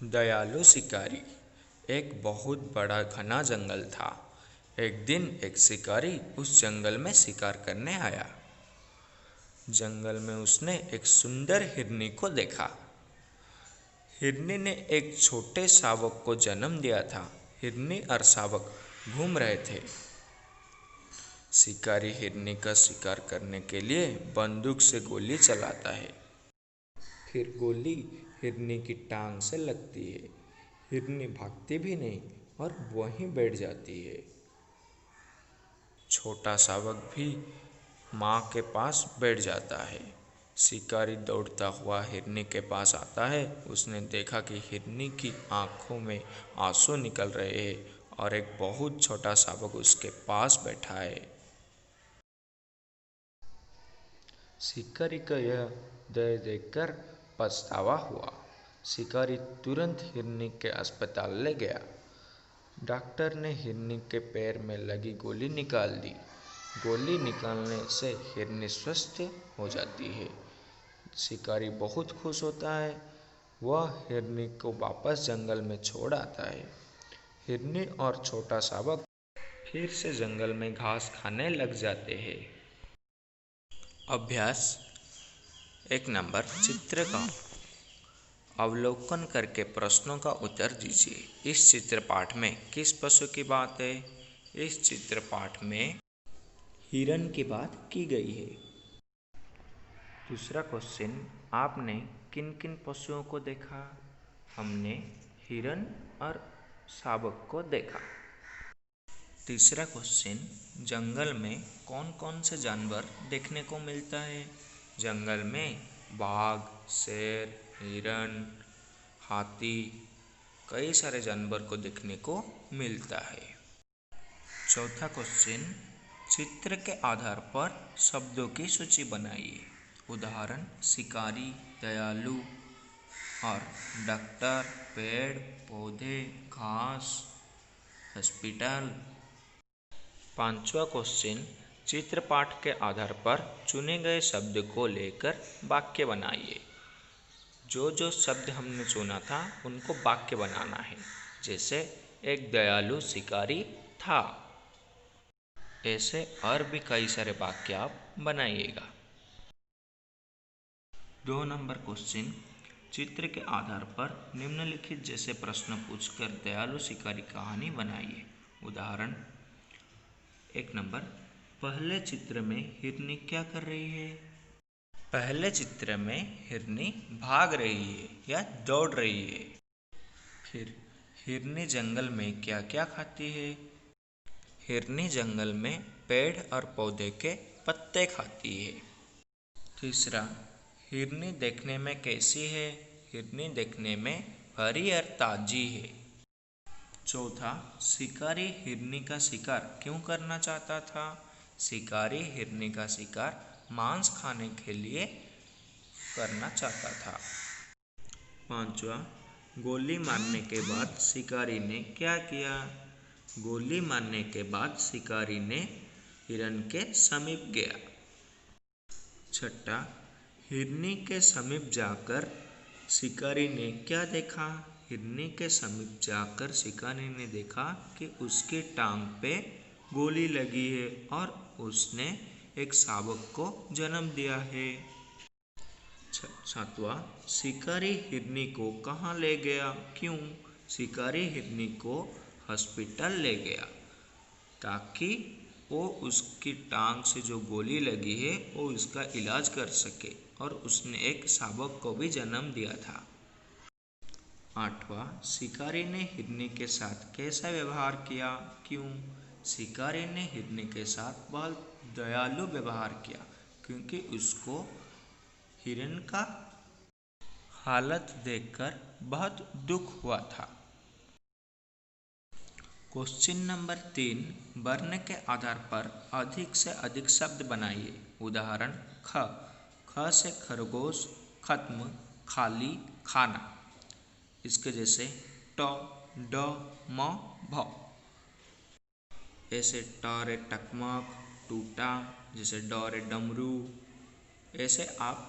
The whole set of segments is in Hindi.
दयालु शिकारी। एक बहुत बड़ा घना जंगल था। एक दिन एक शिकारी उस जंगल में शिकार करने आया। जंगल में उसने एक सुंदर हिरनी को देखा। हिरनी ने एक छोटे शावक को जन्म दिया था। हिरनी और शावक घूम रहे थे। शिकारी हिरनी का शिकार करने के लिए बंदूक से गोली चलाता है। फिर गोली हिरनी की टांग से लगती है। हिरनी भागती भी नहीं और वहीं बैठ जाती है। छोटा शावक भी माँ के पास बैठ जाता है। शिकारी दौड़ता हुआ हिरनी के पास आता है। उसने देखा कि हिरनी की आंखों में आंसू निकल रहे हैं और एक बहुत छोटा शावक उसके पास बैठा है। शिकारी का यह दर्द देखकर पछतावा हुआ। शिकारी तुरंत हिरनी के अस्पताल ले गया। डॉक्टर ने हिरनी के पैर में लगी गोली निकाल दी। गोली निकालने से हिरनी स्वस्थ हो जाती है। शिकारी बहुत खुश होता है। वह हिरनी को वापस जंगल में छोड़ आता है। हिरनी और छोटा शावक फिर से जंगल में घास खाने लग जाते हैं। अभ्यास 1 नंबर, चित्र का अवलोकन करके प्रश्नों का उत्तर दीजिए। इस चित्र पाठ में किस पशु की बात है? इस चित्र पाठ में हिरन की बात की गई है। दूसरा क्वेश्चन, आपने किन किन पशुओं को देखा? हमने हिरन और शावक को देखा। तीसरा क्वेश्चन, जंगल में कौन कौन से जानवर देखने को मिलता है? जंगल में बाघ, शेर, हिरन, हाथी, कई सारे जानवर को देखने को मिलता है। चौथा क्वेश्चन, चित्र के आधार पर शब्दों की सूची बनाइए। उदाहरण, शिकारी, दयालु और डॉक्टर, पेड़, पौधे, घास, हॉस्पिटल। पांचवा क्वेश्चन, चित्र पाठ के आधार पर चुने गए शब्द को लेकर वाक्य बनाइए। जो शब्द हमने चुना था उनको वाक्य बनाना है। जैसे एक दयालु शिकारी था। ऐसे और भी कई सारे वाक्य आप बनाइएगा। 2 नंबर क्वेश्चन, चित्र के आधार पर निम्नलिखित जैसे प्रश्न पूछकर दयालु शिकारी कहानी बनाइए। उदाहरण, 1 नंबर, पहले चित्र में हिरनी क्या कर रही है? पहले चित्र में हिरनी भाग रही है या दौड़ रही है। फिर हिरनी जंगल में क्या क्या खाती है? हिरनी जंगल में पेड़ और पौधे के पत्ते खाती है। तीसरा, हिरनी देखने में कैसी है? हिरनी देखने में हरी और ताजी है। चौथा, शिकारी हिरनी का शिकार क्यों करना चाहता था? शिकारी हिरनी का शिकार मांस खाने के लिए करना चाहता था। पांचवा, गोली मारने के बाद शिकारी ने क्या किया? गोली मारने के बाद शिकारी ने हिरन के समीप गया। छठा, हिरनी के समीप जाकर शिकारी ने क्या देखा? हिरनी के समीप जाकर शिकारी ने देखा कि उसकी टांग पे गोली लगी है और उसने एक शावक को जन्म दिया है। सातवां, शिकारी हिरनी को कहाँ ले गया? क्यों? शिकारी हिरनी को हॉस्पिटल ले गया ताकि वो उसकी टांग से जो गोली लगी है वो उसका इलाज कर सके, और उसने एक शावक को भी जन्म दिया था। 8वां, शिकारी ने हिरनी के साथ कैसा व्यवहार किया? क्यों? शिकारी ने हिरनी के साथ बहुत दयालु व्यवहार किया क्योंकि उसको हिरन का हालत देखकर बहुत दुख हुआ था। क्वेश्चन नंबर 3, वर्ण के आधार पर अधिक से अधिक शब्द बनाइए। उदाहरण, ख से खरगोश, खत्म, खाली, खाना। इसके जैसे ट, ड, म, भ। ऐसे ट रे टकमक, टूटा, जैसे ड रे डमरू। ऐसे आप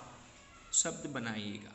शब्द बनाइएगा।